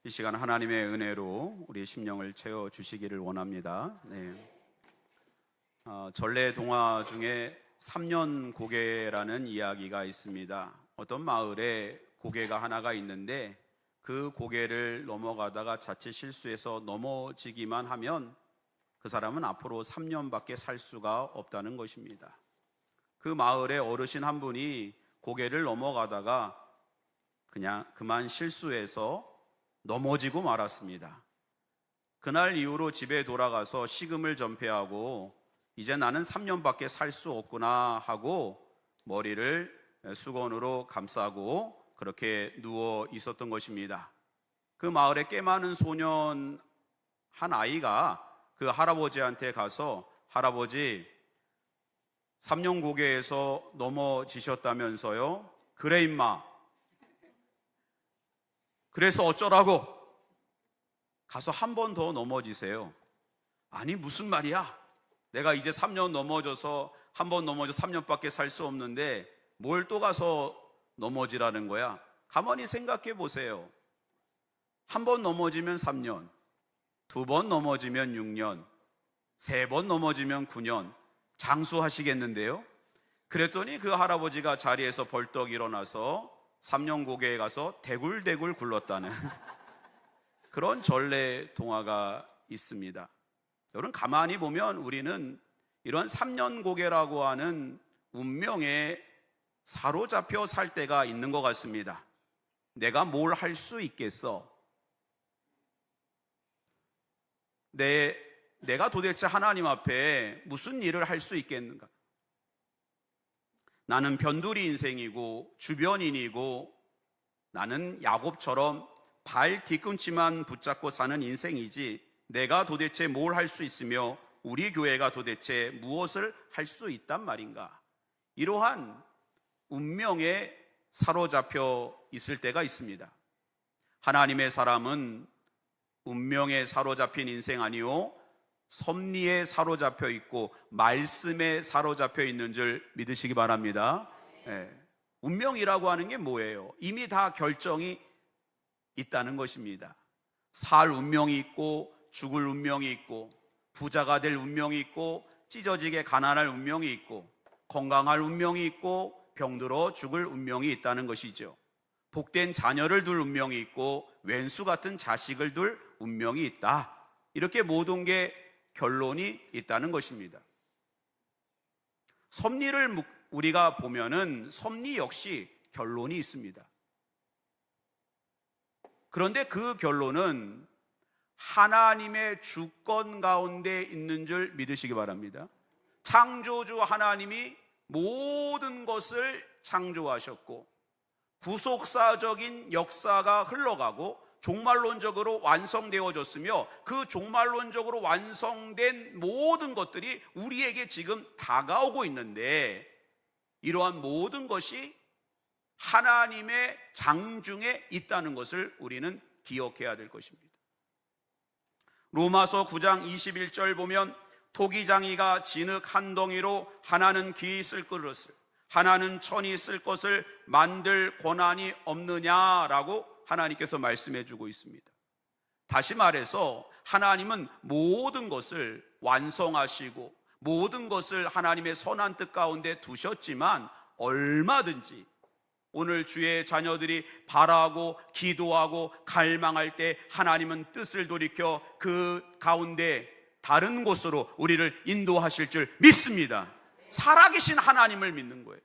이 시간 하나님의 은혜로 우리 심령을 채워주시기를 원합니다. 전래 동화 중에 3년 고개라는 이야기가 있습니다. 어떤 마을에 고개가 하나가 있는데 그 고개를 넘어가다가 자칫 실수해서 넘어지기만 하면 그 사람은 앞으로 3년밖에 살 수가 없다는 것입니다. 그 마을의 어르신 한 분이 고개를 넘어가다가 그만 실수해서 넘어지고 말았습니다. 그날 이후로 집에 돌아가서 식음을 전폐하고 이제 나는 3년밖에 살 수 없구나 하고 머리를 수건으로 감싸고 그렇게 누워 있었던 것입니다. 그 마을에 꽤 많은 소년 한 아이가 그 할아버지한테 가서 할아버지 3년 고개에서 넘어지셨다면서요? 그래 임마, 그래서 어쩌라고? 가서 한 번 더 넘어지세요. 아니 무슨 말이야? 내가 이제 3년 넘어져서 한 번 넘어져 3년밖에 살 수 없는데 뭘 또 가서 넘어지라는 거야? 가만히 생각해 보세요. 한 번 넘어지면 3년, 2번 넘어지면 6년, 3번 넘어지면 9년. 장수하시겠는데요? 그랬더니 그 할아버지가 자리에서 벌떡 일어나서 3년 고개에 가서 대굴대굴 굴렀다는 그런 전래 동화가 있습니다. 여러분, 가만히 보면 우리는 이런 3년 고개라고 하는 운명에 사로잡혀 살 때가 있는 것 같습니다. 내가 뭘 할 수 있겠어? 내가 도대체 하나님 앞에 무슨 일을 할 수 있겠는가? 나는 변두리 인생이고 주변인이고 나는 야곱처럼 발 뒤꿈치만 붙잡고 사는 인생이지 내가 도대체 뭘 할 수 있으며 우리 교회가 도대체 무엇을 할 수 있단 말인가? 이러한 운명에 사로잡혀 있을 때가 있습니다. 하나님의 사람은 운명에 사로잡힌 인생 아니요 섭리에 사로잡혀 있고 말씀에 사로잡혀 있는 줄 믿으시기 바랍니다. 운명이라고 하는 게 뭐예요? 이미 다 결정이 있다는 것입니다. 살 운명이 있고 죽을 운명이 있고 부자가 될 운명이 있고 찢어지게 가난할 운명이 있고 건강할 운명이 있고 병들어 죽을 운명이 있다는 것이죠. 복된 자녀를 둘 운명이 있고 왼수 같은 자식을 둘 운명이 있다. 이렇게 모든 게 결론이 있다는 것입니다. 섭리를 우리가 보면은 섭리 역시 결론이 있습니다. 그런데 그 결론은 하나님의 주권 가운데 있는 줄 믿으시기 바랍니다. 창조주 하나님이 모든 것을 창조하셨고 구속사적인 역사가 흘러가고 종말론적으로 완성되어졌으며 그 종말론적으로 완성된 모든 것들이 우리에게 지금 다가오고 있는데 이러한 모든 것이 하나님의 장중에 있다는 것을 우리는 기억해야 될 것입니다. 로마서 9장 21절 보면 토기장이가 진흙 한 덩이로 하나는 귀 쓸 그릇을 하나는 천이 쓸 것을 만들 권한이 없느냐라고 하나님께서 말씀해 주고 있습니다. 다시 말해서 하나님은 모든 것을 완성하시고 모든 것을 하나님의 선한 뜻 가운데 두셨지만 얼마든지 오늘 주의 자녀들이 바라고 기도하고 갈망할 때 하나님은 뜻을 돌이켜 그 가운데 다른 곳으로 우리를 인도하실 줄 믿습니다. 살아계신 하나님을 믿는 거예요.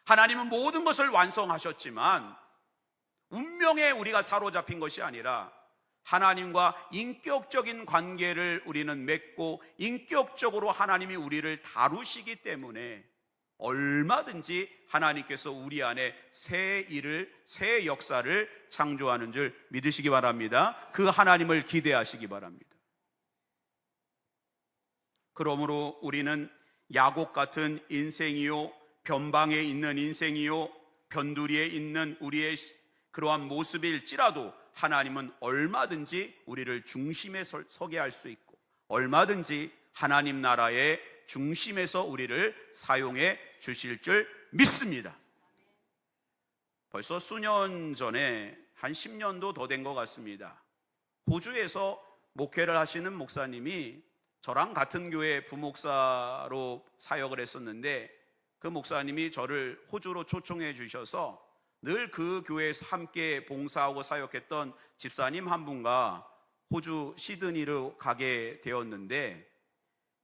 하나님은 모든 것을 완성하셨지만 운명에 우리가 사로잡힌 것이 아니라 하나님과 인격적인 관계를 우리는 맺고 인격적으로 하나님이 우리를 다루시기 때문에 얼마든지 하나님께서 우리 안에 새 일을, 새 역사를 창조하는 줄 믿으시기 바랍니다. 그 하나님을 기대하시기 바랍니다. 그러므로 우리는 야곱 같은 인생이요 변방에 있는 인생이요 변두리에 있는 우리의 그러한 모습일지라도 하나님은 얼마든지 우리를 중심에 서게 할 수 있고 얼마든지 하나님 나라의 중심에서 우리를 사용해 주실 줄 믿습니다. 벌써 수년 전에 한 10년도 더 된 것 같습니다. 호주에서 목회를 하시는 목사님이 저랑 같은 교회 부목사로 사역을 했었는데, 그 목사님이 저를 호주로 초청해 주셔서 늘 그 교회에서 함께 봉사하고 사역했던 집사님 한 분과 호주 시드니로 가게 되었는데,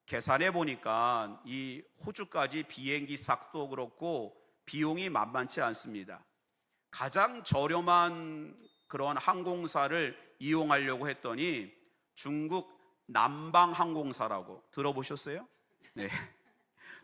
계산해 보니까 이 호주까지 비행기 싹도 그렇고 비용이 만만치 않습니다. 가장 저렴한 그런 항공사를 이용하려고 했더니 중국 남방항공사라고 들어보셨어요? 네.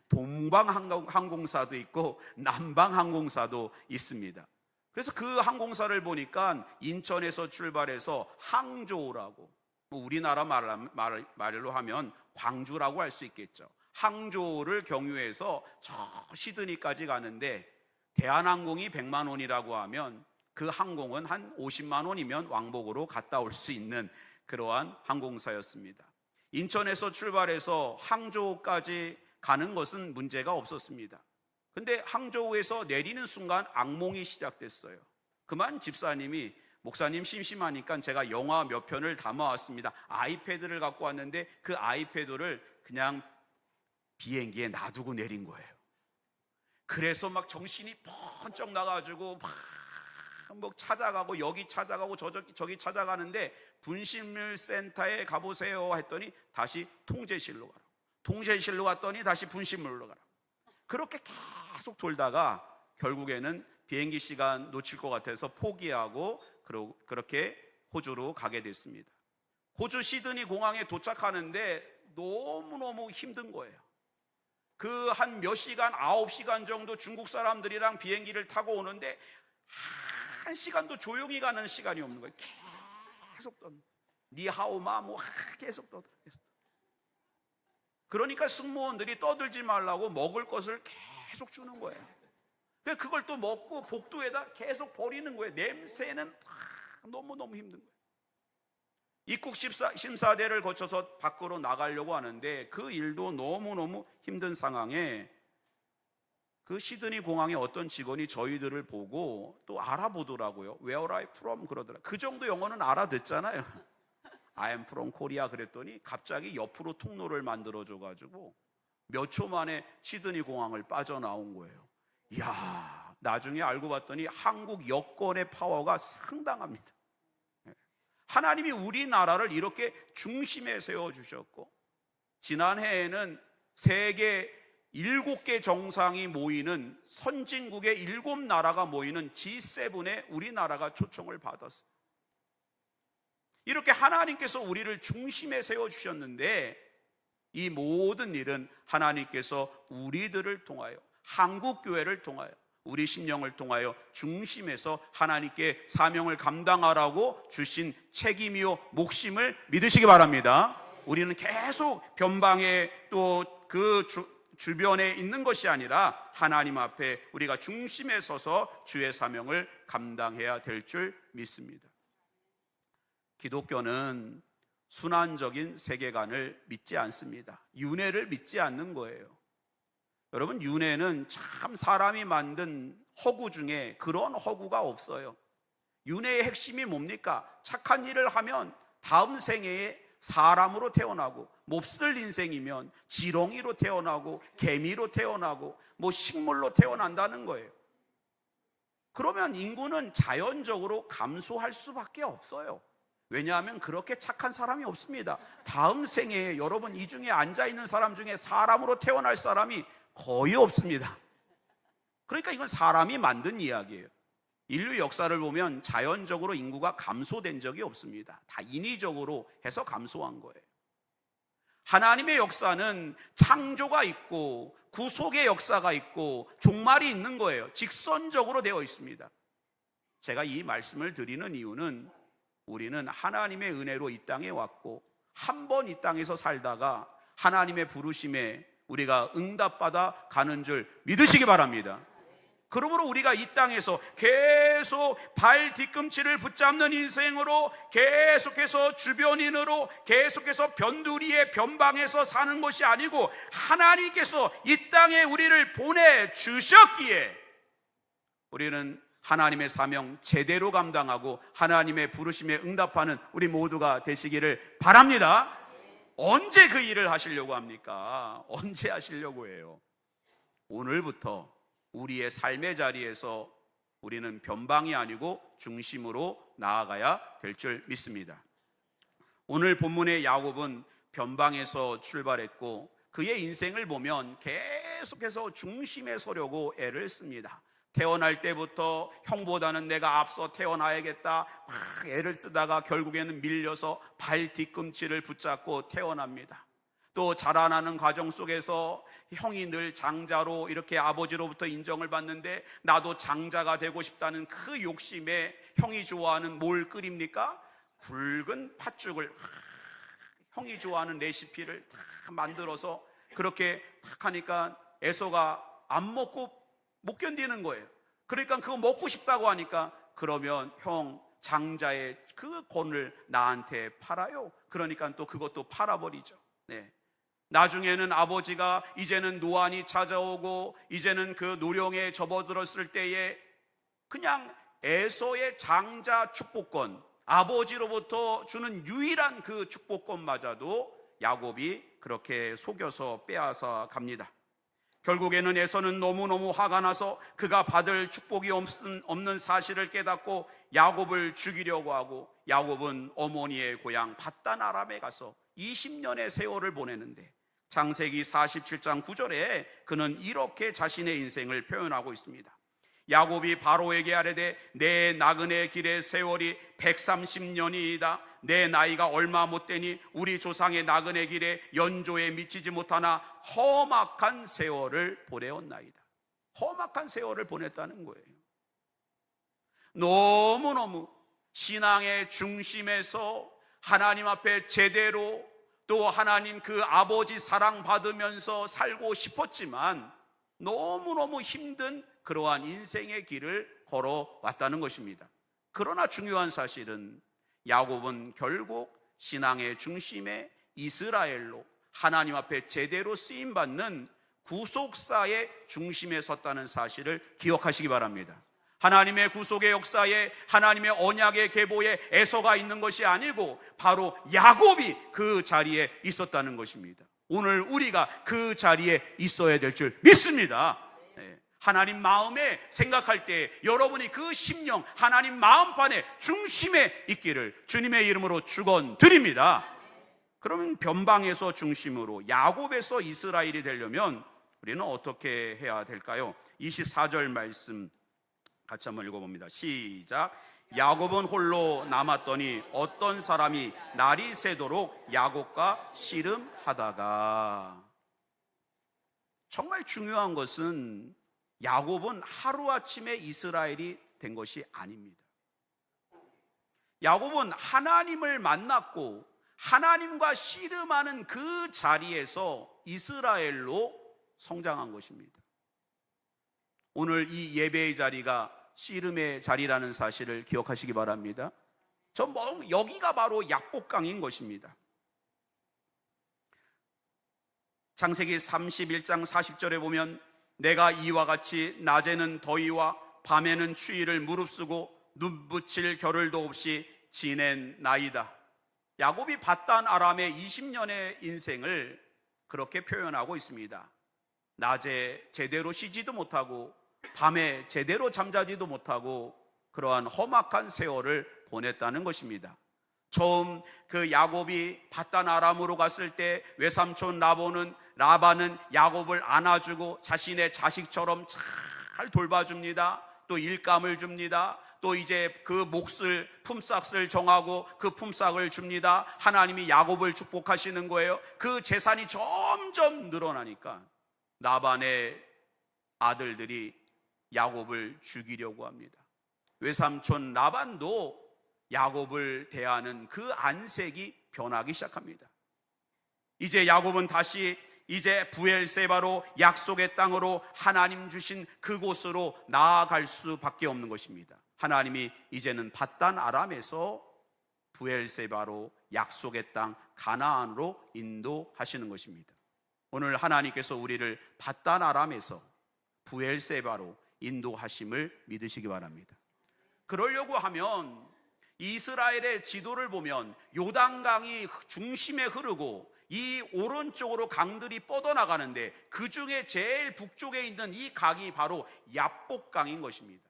동방항공사도 있고 남방항공사도 있습니다. 그래서 그 항공사를 보니까 인천에서 출발해서 항저우라고, 우리나라 말로 하면 광주라고 할 수 있겠죠. 항저우를 경유해서 저 시드니까지 가는데, 대한항공이 100만 원이라고 하면 그 항공은 한 50만 원이면 왕복으로 갔다 올 수 있는 그러한 항공사였습니다. 인천에서 출발해서 항저우까지 가는 것은 문제가 없었습니다. 근데 항저우에서 내리는 순간 악몽이 시작됐어요. 그만 집사님이, 목사님 심심하니까 제가 영화 몇 편을 담아왔습니다. 아이패드를 갖고 왔는데 그 아이패드를 그냥 비행기에 놔두고 내린 거예요. 그래서 막 정신이 번쩍 나가지고 막 찾아가고, 여기 찾아가고 저기 찾아가는데, 분실물센터에 가보세요 했더니 다시 통제실로 가라, 통제실로 갔더니 다시 분실물로 가라. 그렇게 계속 돌다가 결국에는 비행기 시간 놓칠 것 같아서 포기하고 그렇게 호주로 가게 됐습니다. 호주 시드니 공항에 도착하는데 너무너무 힘든 거예요. 그 한 몇 시간, 9시간 정도 중국 사람들이랑 비행기를 타고 오는데 한 시간도 조용히 가는 시간이 없는 거예요. 계속 떠, 니하오마 뭐 계속 떠. 그러니까 승무원들이 떠들지 말라고 먹을 것을 계속 주는 거예요. 그걸 또 먹고 복도에다 계속 버리는 거예요. 냄새는 너무너무 힘든 거예요. 입국 심사대를 거쳐서 밖으로 나가려고 하는데 그 일도 너무너무 힘든 상황에, 그 시드니 공항에 어떤 직원이 저희들을 보고 또 알아보더라고요. Where are you from? 그러더라고요. 그 정도 영어는 알아듣잖아요. I am from Korea 그랬더니 갑자기 옆으로 통로를 만들어줘가지고 몇 초 만에 시드니 공항을 빠져나온 거예요. 이야, 나중에 알고 봤더니 한국 여권의 파워가 상당합니다. 하나님이 우리나라를 이렇게 중심에 세워주셨고, 지난해에는 세계 7개 정상이 모이는, 선진국의 7나라가 모이는 G7에 우리나라가 초청을 받았어요. 이렇게 하나님께서 우리를 중심에 세워주셨는데, 이 모든 일은 하나님께서 우리들을 통하여, 한국교회를 통하여, 우리 심령을 통하여 중심에서 하나님께 사명을 감당하라고 주신 책임이요 몫임을 믿으시기 바랍니다. 우리는 계속 변방에 또 그 주변에 있는 것이 아니라 하나님 앞에 우리가 중심에 서서 주의 사명을 감당해야 될 줄 믿습니다. 기독교는 순환적인 세계관을 믿지 않습니다. 윤회를 믿지 않는 거예요. 여러분, 윤회는 참 사람이 만든 허구 중에 그런 허구가 없어요. 윤회의 핵심이 뭡니까? 착한 일을 하면 다음 생애에 사람으로 태어나고, 몹쓸 인생이면 지렁이로 태어나고, 개미로 태어나고, 뭐 식물로 태어난다는 거예요. 그러면 인구는 자연적으로 감소할 수밖에 없어요. 왜냐하면 그렇게 착한 사람이 없습니다. 다음 생애에 여러분, 이 중에 앉아있는 사람 중에 사람으로 태어날 사람이 거의 없습니다. 그러니까 이건 사람이 만든 이야기예요. 인류 역사를 보면 자연적으로 인구가 감소된 적이 없습니다. 다 인위적으로 해서 감소한 거예요. 하나님의 역사는 창조가 있고 구속의 역사가 있고 종말이 있는 거예요. 직선적으로 되어 있습니다. 제가 이 말씀을 드리는 이유는, 우리는 하나님의 은혜로 이 땅에 왔고 한 번 이 땅에서 살다가 하나님의 부르심에 우리가 응답받아 가는 줄 믿으시기 바랍니다. 그러므로 우리가 이 땅에서 계속 발 뒤꿈치를 붙잡는 인생으로, 계속해서 주변인으로, 계속해서 변두리의 변방에서 사는 것이 아니고, 하나님께서 이 땅에 우리를 보내주셨기에 우리는 하나님의 사명 제대로 감당하고 하나님의 부르심에 응답하는 우리 모두가 되시기를 바랍니다. 언제 그 일을 하시려고 합니까? 언제 하시려고 해요? 오늘부터 우리의 삶의 자리에서 우리는 변방이 아니고 중심으로 나아가야 될 줄 믿습니다. 오늘 본문의 야곱은 변방에서 출발했고 그의 인생을 보면 계속해서 중심에 서려고 애를 씁니다. 태어날 때부터 형보다는 내가 앞서 태어나야겠다 막 애를 쓰다가 결국에는 밀려서 발 뒤꿈치를 붙잡고 태어납니다. 또 자라나는 과정 속에서 형이 늘 장자로 이렇게 아버지로부터 인정을 받는데 나도 장자가 되고 싶다는 그 욕심에 형이 좋아하는 뭘 끓입니까? 굵은 팥죽을 형이 좋아하는 레시피를 다 만들어서 그렇게 탁 하니까 에서가 안 먹고 못 견디는 거예요. 그러니까 그거 먹고 싶다고 하니까 그러면 형 장자의 그 곤을 나한테 팔아요. 그러니까 또 그것도 팔아버리죠. 네. 나중에는 아버지가 이제는 노안이 찾아오고 이제는 그 노령에 접어들었을 때에 그냥 에서의 장자 축복권, 아버지로부터 주는 유일한 그 축복권마저도 야곱이 그렇게 속여서 빼앗아 갑니다. 결국에는 에서는 너무너무 화가 나서 그가 받을 축복이 없는 사실을 깨닫고 야곱을 죽이려고 하고 야곱은 어머니의 고향 밧단 아람에 가서 20년의 세월을 보내는데 창세기 47장 9절에 그는 이렇게 자신의 인생을 표현하고 있습니다. 야곱이 바로에게 아뢰되 내 나그네 길의 세월이 130년이이다. 내 나이가 얼마 못되니 우리 조상의 나그네 길에 연조에 미치지 못하나 험악한 세월을 보내었나이다. 험악한 세월을 보냈다는 거예요. 너무너무 신앙의 중심에서 하나님 앞에 제대로 또 하나님 그 아버지 사랑받으면서 살고 싶었지만 너무너무 힘든 그러한 인생의 길을 걸어왔다는 것입니다. 그러나 중요한 사실은 야곱은 결국 신앙의 중심에 이스라엘로 하나님 앞에 제대로 쓰임받는 구속사의 중심에 섰다는 사실을 기억하시기 바랍니다. 하나님의 구속의 역사에 하나님의 언약의 계보에 에서가 있는 것이 아니고 바로 야곱이 그 자리에 있었다는 것입니다. 오늘 우리가 그 자리에 있어야 될 줄 믿습니다. 하나님 마음에 생각할 때 여러분이 그 심령 하나님 마음판의 중심에 있기를 주님의 이름으로 축원드립니다. 그러면 변방에서 중심으로 야곱에서 이스라엘이 되려면 우리는 어떻게 해야 될까요? 24절 말씀 같이 한번 읽어봅니다. 시작. 야곱은 홀로 남았더니 어떤 사람이 날이 새도록 야곱과 씨름하다가. 정말 중요한 것은 야곱은 하루아침에 이스라엘이 된 것이 아닙니다. 야곱은 하나님을 만났고 하나님과 씨름하는 그 자리에서 이스라엘로 성장한 것입니다. 오늘 이 예배의 자리가 씨름의 자리라는 사실을 기억하시기 바랍니다. 여기가 바로 약복강인 것입니다. 창세기 31장 40절에 보면 내가 이와 같이 낮에는 더위와 밤에는 추위를 무릅쓰고 눈 붙일 겨를도 없이 지낸 나이다. 야곱이 밧단 아람의 20년의 인생을 그렇게 표현하고 있습니다. 낮에 제대로 쉬지도 못하고 밤에 제대로 잠자지도 못하고 그러한 험악한 세월을 보냈다는 것입니다. 처음 그 야곱이 밧단 아람으로 갔을 때 외삼촌 라반은 야곱을 안아주고 자신의 자식처럼 잘 돌봐줍니다. 또 일감을 줍니다. 또 이제 그 몫을 품삯을 정하고 그 품삯을 줍니다. 하나님이 야곱을 축복하시는 거예요. 그 재산이 점점 늘어나니까 라반의 아들들이 야곱을 죽이려고 합니다. 외삼촌 라반도 야곱을 대하는 그 안색이 변하기 시작합니다. 이제 야곱은 다시 이제 브엘세바로 약속의 땅으로 하나님 주신 그곳으로 나아갈 수밖에 없는 것입니다. 하나님이 이제는 밧단 아람에서 브엘세바로 약속의 땅 가나안으로 인도하시는 것입니다. 오늘 하나님께서 우리를 밧단 아람에서 브엘세바로 인도하심을 믿으시기 바랍니다. 그러려고 하면 이스라엘의 지도를 보면 요단강이 중심에 흐르고 이 오른쪽으로 강들이 뻗어나가는데 그 중에 제일 북쪽에 있는 이 강이 바로 야복강인 것입니다.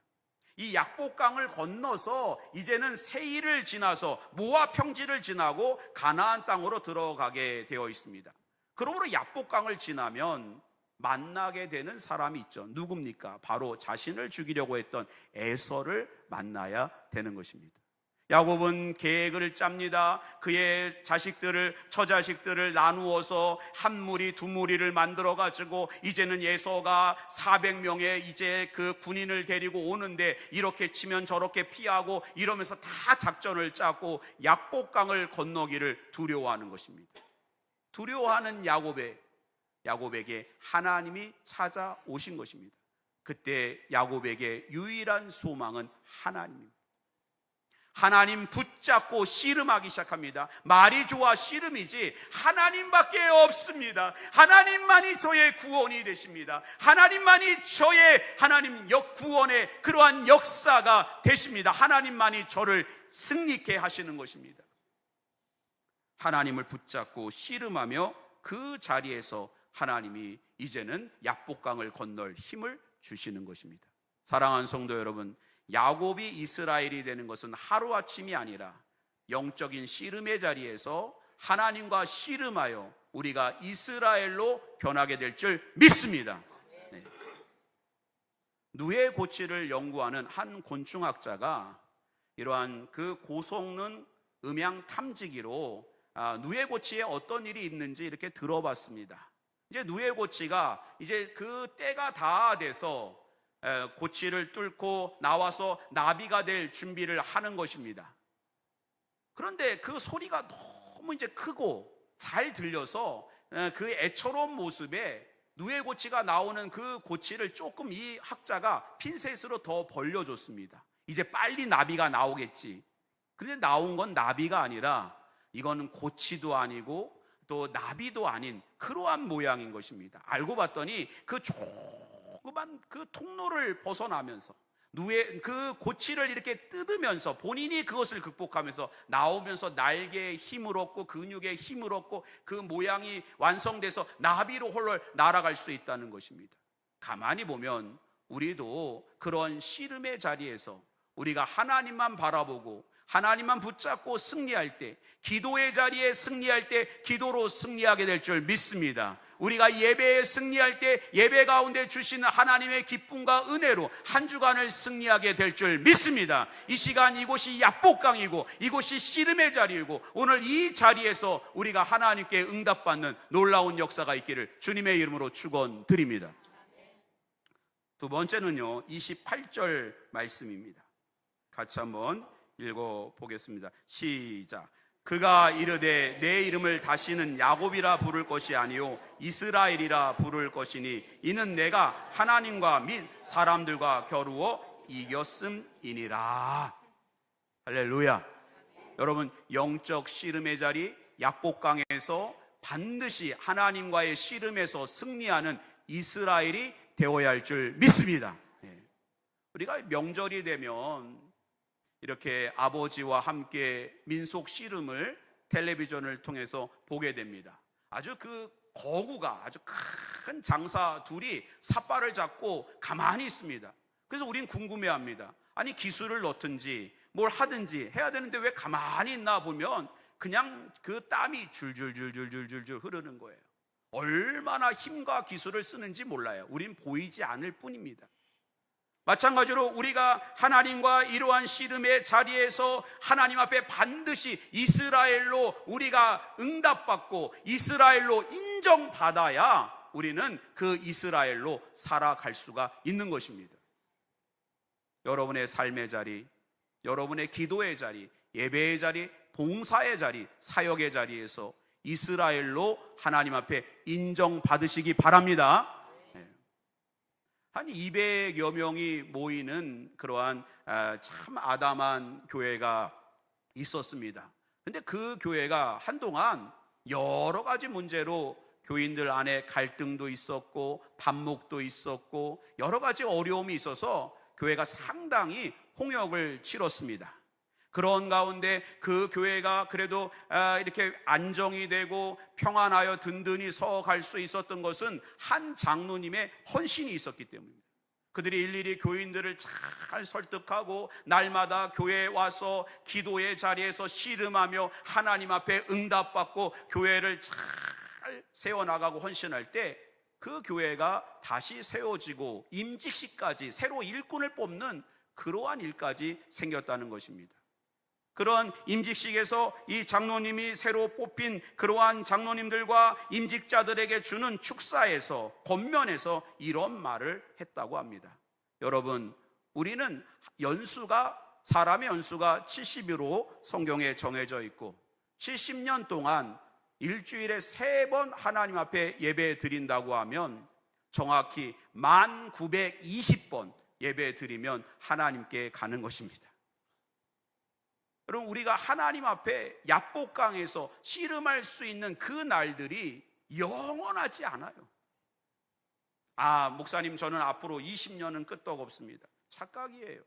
이 야복강을 건너서 이제는 세일을 지나서 모압 평지를 지나고 가나안 땅으로 들어가게 되어 있습니다. 그러므로 야복강을 지나면 만나게 되는 사람이 있죠. 누굽니까? 바로 자신을 죽이려고 했던 에서를 만나야 되는 것입니다. 야곱은 계획을 짭니다. 그의 자식들을, 처자식들을 나누어서 한 무리 두 무리를 만들어 가지고 이제는 에서가 400명의 이제 그 군인을 데리고 오는데 이렇게 치면 저렇게 피하고 이러면서 다 작전을 짜고 야복강을 건너기를 두려워하는 것입니다. 두려워하는 야곱에게 하나님이 찾아오신 것입니다. 그때 야곱에게 유일한 소망은 하나님입니다. 하나님 붙잡고 씨름하기 시작합니다. 말이 좋아 씨름이지 하나님밖에 없습니다. 하나님만이 저의 구원이 되십니다. 하나님만이 저의 하나님 구원의 그러한 역사가 되십니다. 하나님만이 저를 승리케 하시는 것입니다. 하나님을 붙잡고 씨름하며 그 자리에서 하나님이 이제는 야복강을 건널 힘을 주시는 것입니다. 사랑하는 성도 여러분, 야곱이 이스라엘이 되는 것은 하루아침이 아니라 영적인 씨름의 자리에서 하나님과 씨름하여 우리가 이스라엘로 변하게 될 줄 믿습니다. 네. 누에 고치를 연구하는 한 곤충학자가 이러한 그 고성능 음향 탐지기로 누에 고치에 어떤 일이 있는지 이렇게 들어봤습니다. 이제 누에 고치가 이제 그 때가 다 돼서 고치를 뚫고 나와서 나비가 될 준비를 하는 것입니다. 그런데 그 소리가 너무 이제 크고 잘 들려서 그 애처로운 모습에 누에 고치가 나오는 그 고치를 조금 이 학자가 핀셋으로 더 벌려줬습니다. 이제 빨리 나비가 나오겠지. 그런데 나온 건 나비가 아니라 이거는 고치도 아니고 또 나비도 아닌 그러한 모양인 것입니다. 알고 봤더니 그 조그만 그 통로를 벗어나면서 그 고치를 이렇게 뜯으면서 본인이 그것을 극복하면서 나오면서 날개에 힘을 얻고 근육에 힘을 얻고 그 모양이 완성돼서 나비로 홀로 날아갈 수 있다는 것입니다. 가만히 보면 우리도 그런 씨름의 자리에서 우리가 하나님만 바라보고 하나님만 붙잡고 승리할 때, 기도의 자리에 승리할 때 기도로 승리하게 될 줄 믿습니다. 우리가 예배에 승리할 때 예배 가운데 주시는 하나님의 기쁨과 은혜로 한 주간을 승리하게 될 줄 믿습니다. 이 시간 이곳이 야복강이고 이곳이 씨름의 자리이고 오늘 이 자리에서 우리가 하나님께 응답받는 놀라운 역사가 있기를 주님의 이름으로 축원드립니다. 두 번째는요, 28절 말씀입니다. 같이 한번 읽어보겠습니다. 시작. 그가 이르되 내 이름을 다시는 야곱이라 부를 것이 아니요 이스라엘이라 부를 것이니 이는 내가 하나님과 및 사람들과 겨루어 이겼음이니라. 할렐루야. 여러분, 영적 씨름의 자리 야복강에서 반드시 하나님과의 씨름에서 승리하는 이스라엘이 되어야 할 줄 믿습니다. 우리가 명절이 되면 이렇게 아버지와 함께 민속 씨름을 텔레비전을 통해서 보게 됩니다. 아주 그 거구가 아주 큰 장사 둘이 삿발을 잡고 가만히 있습니다. 그래서 우린 궁금해합니다. 아니 기술을 넣든지 뭘 하든지 해야 되는데 왜 가만히 있나 보면 그냥 그 땀이 줄줄줄줄줄줄 흐르는 거예요. 얼마나 힘과 기술을 쓰는지 몰라요. 우린 보이지 않을 뿐입니다. 마찬가지로 우리가 하나님과 이러한 씨름의 자리에서 하나님 앞에 반드시 이스라엘로 우리가 응답받고 이스라엘로 인정받아야 우리는 그 이스라엘로 살아갈 수가 있는 것입니다. 여러분의 삶의 자리, 여러분의 기도의 자리, 예배의 자리, 봉사의 자리, 사역의 자리에서 이스라엘로 하나님 앞에 인정받으시기 바랍니다. 한 200여 명이 모이는 그러한 참 아담한 교회가 있었습니다. 근데 그 교회가 한동안 여러 가지 문제로 교인들 안에 갈등도 있었고 반목도 있었고 여러 가지 어려움이 있어서 교회가 상당히 홍역을 치렀습니다. 그런 가운데 그 교회가 그래도 이렇게 안정이 되고 평안하여 든든히 서갈 수 있었던 것은 한 장로님의 헌신이 있었기 때문입니다. 그들이 일일이 교인들을 잘 설득하고 날마다 교회에 와서 기도의 자리에서 씨름하며 하나님 앞에 응답받고 교회를 잘 세워나가고 헌신할 때 그 교회가 다시 세워지고 임직식까지 새로 일꾼을 뽑는 그러한 일까지 생겼다는 것입니다. 그런 임직식에서 이 장로님이 새로 뽑힌 그러한 장로님들과 임직자들에게 주는 축사에서 권면에서 이런 말을 했다고 합니다. 여러분, 우리는 사람의 연수가 70으로 성경에 정해져 있고 70년 동안 일주일에 3번 하나님 앞에 예배 드린다고 하면 정확히 1920번 예배 드리면 하나님께 가는 것입니다. 여러분, 우리가 하나님 앞에 야복강에서 씨름할 수 있는 그 날들이 영원하지 않아요. 목사님, 저는 앞으로 20년은 끄떡없습니다. 착각이에요.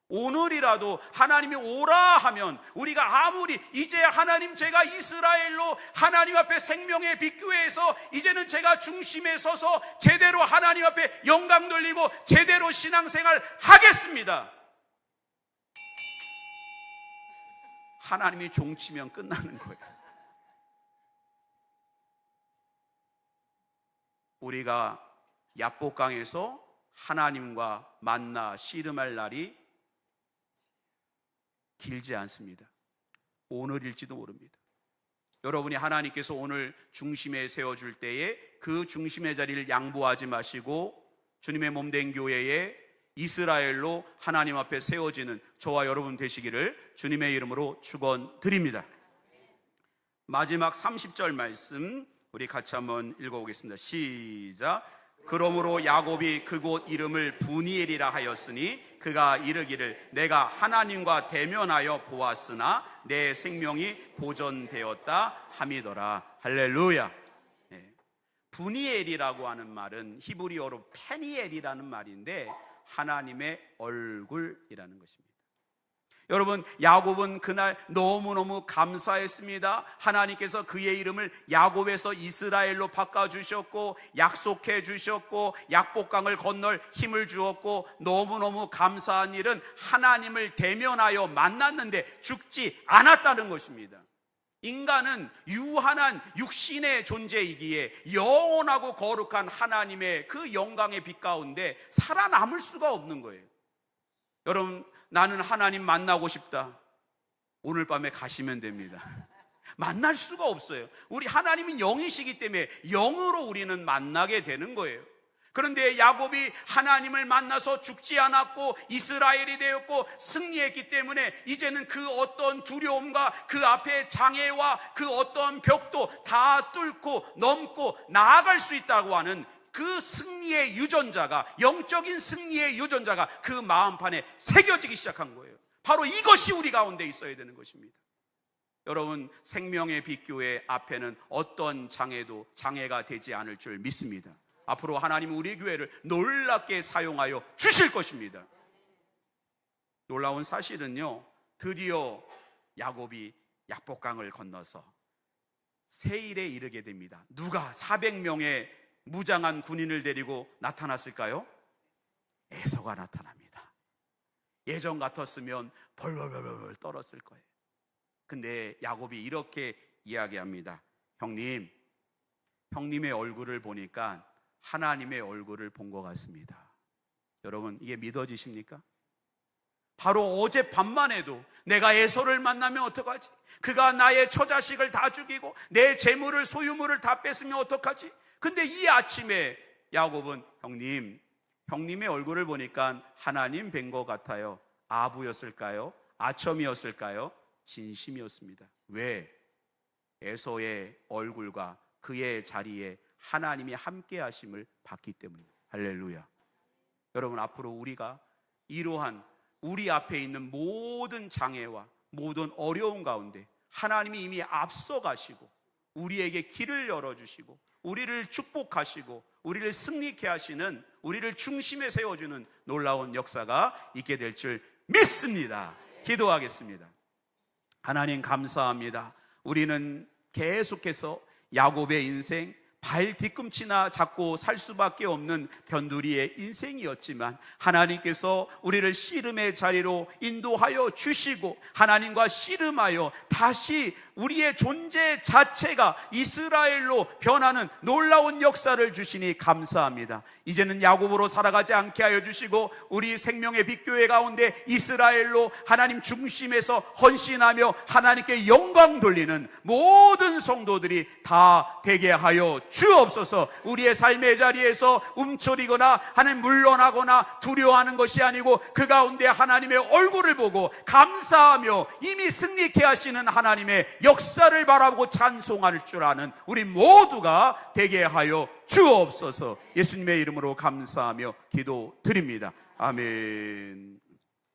오늘이라도 하나님이 오라 하면 우리가 아무리 이제 하나님, 제가 이스라엘로 하나님 앞에 생명의 빛교회에서 이제는 제가 중심에 서서 제대로 하나님 앞에 영광 돌리고 제대로 신앙생활 하겠습니다. 하나님이 종치면 끝나는 거예요. 우리가 야복강에서 하나님과 만나 씨름할 날이 길지 않습니다. 오늘일지도 모릅니다. 여러분이 하나님께서 오늘 중심에 세워줄 때에 그 중심의 자리를 양보하지 마시고 주님의 몸된 교회에 이스라엘로 하나님 앞에 세워지는 저와 여러분 되시기를 주님의 이름으로 축원드립니다. 마지막 30절 말씀 우리 같이 한번 읽어보겠습니다. 시작. 그러므로 야곱이 그곳 이름을 브니엘이라 하였으니 그가 이르기를 내가 하나님과 대면하여 보았으나 내 생명이 보존되었다 함이더라. 할렐루야. 브니엘이라고 하는 말은 히브리어로 페니엘이라는 말인데 하나님의 얼굴이라는 것입니다. 여러분, 야곱은 그날 너무너무 감사했습니다. 하나님께서 그의 이름을 야곱에서 이스라엘로 바꿔주셨고 약속해 주셨고 약복강을 건널 힘을 주었고 너무너무 감사한 일은 하나님을 대면하여 만났는데 죽지 않았다는 것입니다. 인간은 유한한 육신의 존재이기에 영원하고 거룩한 하나님의 그 영광의 빛 가운데 살아남을 수가 없는 거예요. 여러분, 나는 하나님 만나고 싶다. 오늘 밤에 가시면 됩니다. 만날 수가 없어요. 우리 하나님은 영이시기 때문에 영으로 우리는 만나게 되는 거예요. 그런데 야곱이 하나님을 만나서 죽지 않았고 이스라엘이 되었고 승리했기 때문에 이제는 그 어떤 두려움과 그 앞에 장애와 그 어떤 벽도 다 뚫고 넘고 나아갈 수 있다고 하는 그 승리의 유전자가, 영적인 승리의 유전자가 그 마음판에 새겨지기 시작한 거예요. 바로 이것이 우리 가운데 있어야 되는 것입니다. 여러분, 생명의 빛교회 앞에는 어떤 장애도 장애가 되지 않을 줄 믿습니다. 앞으로 하나님은 우리 교회를 놀랍게 사용하여 주실 것입니다. 놀라운 사실은요, 드디어 야곱이 약복강을 건너서 세일에 이르게 됩니다. 누가 400명의 무장한 군인을 데리고 나타났을까요? 에서가 나타납니다. 예전 같았으면 벌벌벌벌 떨었을 거예요. 근데 야곱이 이렇게 이야기합니다. 형님의 얼굴을 보니까 하나님의 얼굴을 본 것 같습니다. 여러분, 이게 믿어지십니까? 바로 어제 밤만 해도 내가 에서를 만나면 어떡하지? 그가 나의 처자식을 다 죽이고 내 재물을 소유물을 다 뺐으면 어떡하지? 근데 이 아침에 야곱은 형님의 얼굴을 보니까 하나님 뵌 것 같아요. 아부였을까요? 아첨이었을까요? 진심이었습니다. 왜? 에서의 얼굴과 그의 자리에 하나님이 함께 하심을 받기 때문입니다. 할렐루야. 여러분, 앞으로 우리가 이러한 우리 앞에 있는 모든 장애와 모든 어려움 가운데 하나님이 이미 앞서 가시고 우리에게 길을 열어주시고 우리를 축복하시고 우리를 승리케 하시는, 우리를 중심에 세워주는 놀라운 역사가 있게 될 줄 믿습니다. 기도하겠습니다. 하나님 감사합니다. 우리는 계속해서 야곱의 인생, 발 뒤꿈치나 잡고 살 수밖에 없는 변두리의 인생이었지만 하나님께서 우리를 씨름의 자리로 인도하여 주시고 하나님과 씨름하여 다시 우리의 존재 자체가 이스라엘로 변하는 놀라운 역사를 주시니 감사합니다. 이제는 야곱으로 살아가지 않게 하여 주시고 우리 생명의 빛교회 가운데 이스라엘로 하나님 중심에서 헌신하며 하나님께 영광 돌리는 모든 성도들이 다 되게 하여 주옵소서. 우리의 삶의 자리에서 움츠리거나 하나님 물러나거나 두려워하는 것이 아니고 그 가운데 하나님의 얼굴을 보고 감사하며 이미 승리케 하시는 하나님의 역사를 바라보고 찬송할 줄 아는 우리 모두가 되게 하여 주옵소서. 예수님의 이름으로 감사하며 기도드립니다. 아멘.